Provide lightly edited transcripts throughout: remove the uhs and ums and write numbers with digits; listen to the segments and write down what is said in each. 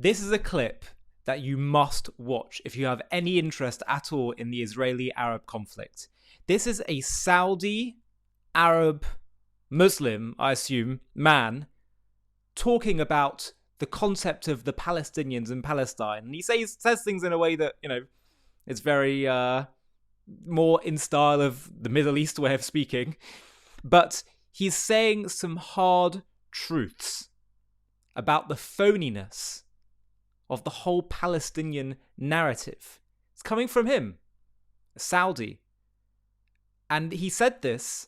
This is a clip that you must watch if you have any interest at all in the Israeli-Arab conflict. This is a Saudi Arab Muslim, I assume, man talking about the concept of the Palestinians in Palestine. And he says things in a way that, it's very more in style of the Middle East way of speaking. But he's saying some hard truths about the phoniness of the whole Palestinian narrative. It's coming from him, a Saudi. And he said this,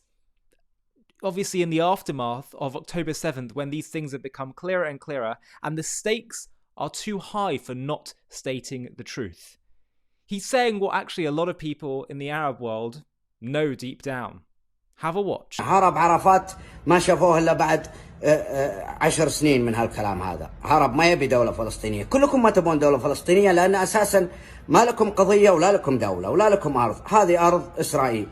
obviously in the aftermath of October 7th, when these things have become clearer and clearer, and the stakes are too high for not stating the truth. He's saying what actually a lot of people in the Arab world know deep down. Have a watch. هرب عرفات ما شافوه إلا بعد 10 سنين من هالكلام هذا. هرب ما يبي دولة فلسطينية. كلكم ما تبون دولة فلسطينية لأن أساسا ما لكم قضية ولا لكم دولة ولا لكم أرض. هذه أرض إسرائيل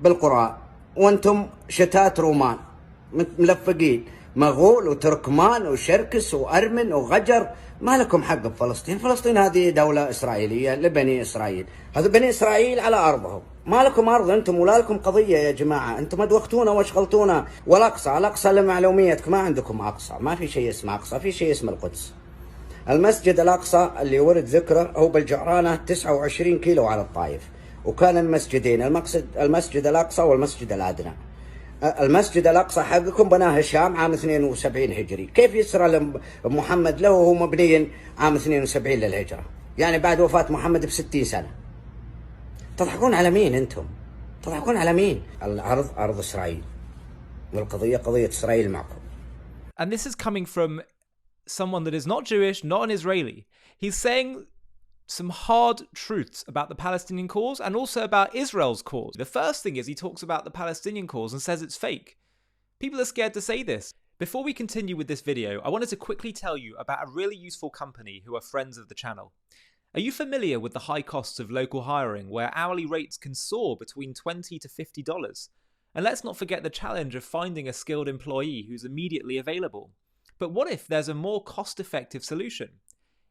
بالقرآن وأنتم شتات رومان ملفقين مغول وتركمان وشركس وأرمن وغجر. ما لكم حق بفلسطين. فلسطين هذه دولة إسرائيلية لبني إسرائيل. هذا بني إسرائيل على أرضهم. ما لكم أرض أنتم ولا لكم قضية يا جماعة. أنتم أدوختونا واشغلتونا. والأقصى الأقصى لمعلوميتك ما عندكم أقصى. ما في شيء اسمه أقصى. في شيء اسمه القدس. المسجد الأقصى اللي ورد ذكره هو بالجعرانة 29 كيلو على الطائف. وكان المسجدين المسجد الأقصى والمسجد الأدنى. المسجد الأقصى حقكم بناه الشام عام 72 هجري. كيف يسرى محمد له وهو مبني عام 72 للهجرة؟ يعني بعد وفاة محمد ب60 سنة. تضحكون على مين أنتم؟ تضحكون على مين؟ الأرض أرض إسرائيل والقضية قضية إسرائيل معكم. And this is coming from someone that is not Jewish, not an Israeli. He's saying some hard truths about the Palestinian cause and also about Israel's cause. The first thing is he talks about the Palestinian cause and says it's fake. People are scared to say this. Before we continue with this video, I wanted to quickly tell you about a really useful company who are friends of the channel. Are you familiar with the high costs of local hiring, where hourly rates can soar between $20 to $50? And let's not forget the challenge of finding a skilled employee who's immediately available. But what if there's a more cost-effective solution?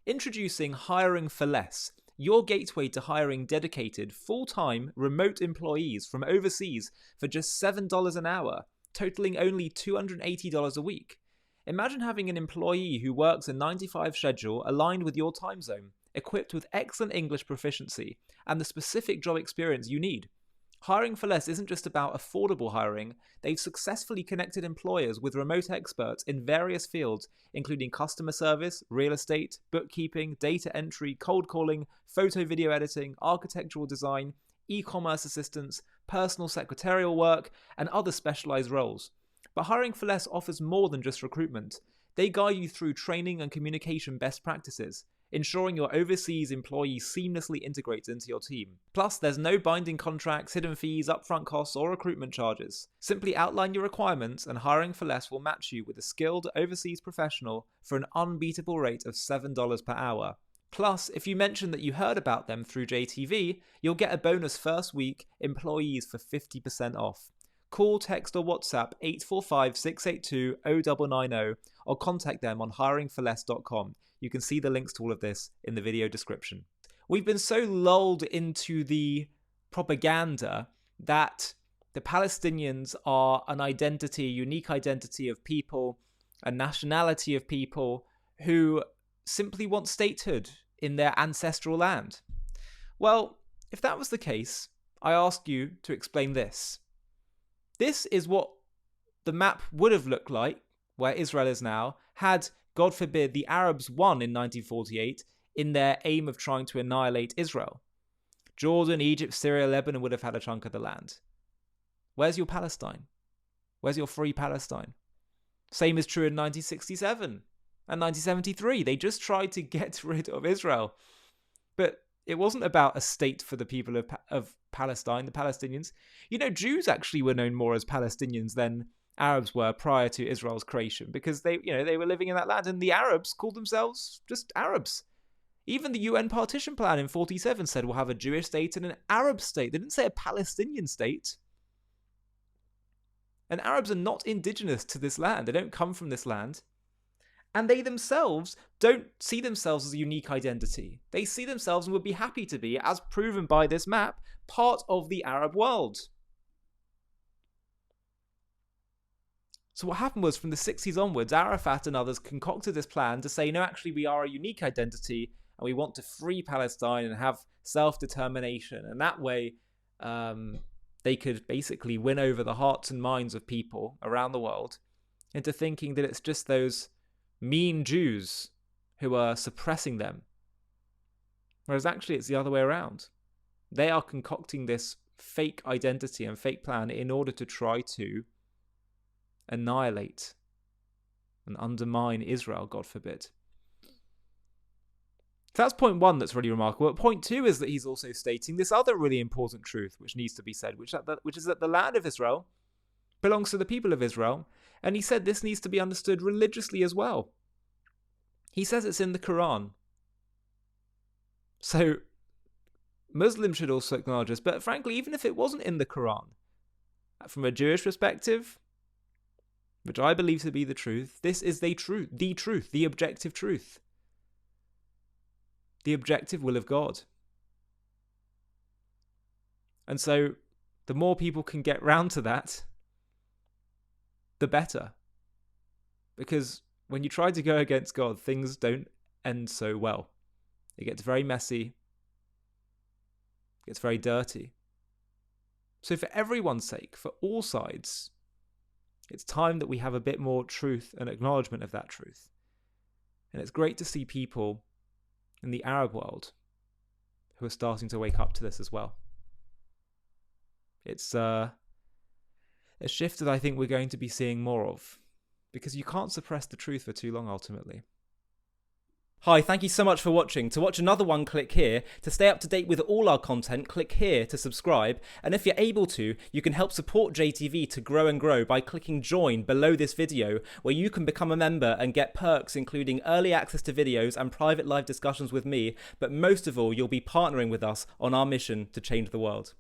Introducing Hiring for Less, your gateway to hiring dedicated, full-time, remote employees from overseas for just $7 an hour, totaling only $280 a week. Imagine having an employee who works a 9-to-5 schedule aligned with your time zone, equipped with excellent English proficiency and the specific job experience you need. Hiring for Less isn't just about affordable hiring. They've successfully connected employers with remote experts in various fields, including customer service, real estate, bookkeeping, data entry, cold calling, photo video editing, architectural design, e-commerce assistance, personal secretarial work, and other specialized roles. But Hiring for Less offers more than just recruitment. They guide you through training and communication best practices, ensuring your overseas employee seamlessly integrates into your team. Plus, there's no binding contracts, hidden fees, upfront costs, or recruitment charges. Simply outline your requirements and Hiring for Less will match you with a skilled overseas professional for an unbeatable rate of $7 per hour. Plus, if you mention that you heard about them through JTV, you'll get a bonus first week employees for 50% off. Call, text or WhatsApp 845-682-0990 or contact them on hiringforless.com. You can see the links to all of this in the video description. We've been so lulled into the propaganda that the Palestinians are an identity, a unique identity of people, a nationality of people who simply want statehood in their ancestral land. Well, if that was the case, I ask you to explain this. This is what the map would have looked like, where Israel is now, had, God forbid, the Arabs won in 1948 in their aim of trying to annihilate Israel. Jordan, Egypt, Syria, Lebanon would have had a chunk of the land. Where's your Palestine? Where's your free Palestine? Same is true in 1967 and 1973. They just tried to get rid of Israel. But it wasn't about a state for the people of Palestine, the Palestinians. You know, Jews actually were known more as Palestinians than Arabs were prior to Israel's creation, because they were living in that land, and the Arabs called themselves just Arabs. Even the UN partition plan in 1947 said we'll have a Jewish state and an Arab state. They didn't say a Palestinian state. And Arabs are not indigenous to this land. They don't come from this land. And they themselves don't see themselves as a unique identity. They see themselves, and would be happy to be, as proven by this map, part of the Arab world. So what happened was, from the 60s onwards, Arafat and others concocted this plan to say, no, actually we are a unique identity and we want to free Palestine and have self-determination. And that way they could basically win over the hearts and minds of people around the world into thinking that it's just those mean Jews who are suppressing them. Whereas actually it's the other way around. They are concocting this fake identity and fake plan in order to try to annihilate and undermine Israel, God forbid. So that's point one that's really remarkable. But point two is that he's also stating this other really important truth which needs to be said, which is that the land of Israel belongs to the people of Israel. And he said this needs to be understood religiously as well. He says it's in the Quran. So Muslims should also acknowledge this. But frankly, even if it wasn't in the Quran, from a Jewish perspective, which I believe to be the truth, this is the truth, the objective truth. The objective will of God. And so the more people can get round to that, the better. Because when you try to go against God, things don't end so well. It gets very messy. It gets very dirty. So for everyone's sake, for all sides, it's time that we have a bit more truth and acknowledgement of that truth. And it's great to see people in the Arab world who are starting to wake up to this as well. It's a shift that I think we're going to be seeing more of, because you can't suppress the truth for too long ultimately. Hi, thank you so much for watching. To watch another one, click here. To stay up to date with all our content, click here to subscribe. And if you're able to, you can help support JTV to grow and grow by clicking join below this video, where you can become a member and get perks including early access to videos and private live discussions with me. But most of all, you'll be partnering with us on our mission to change the world.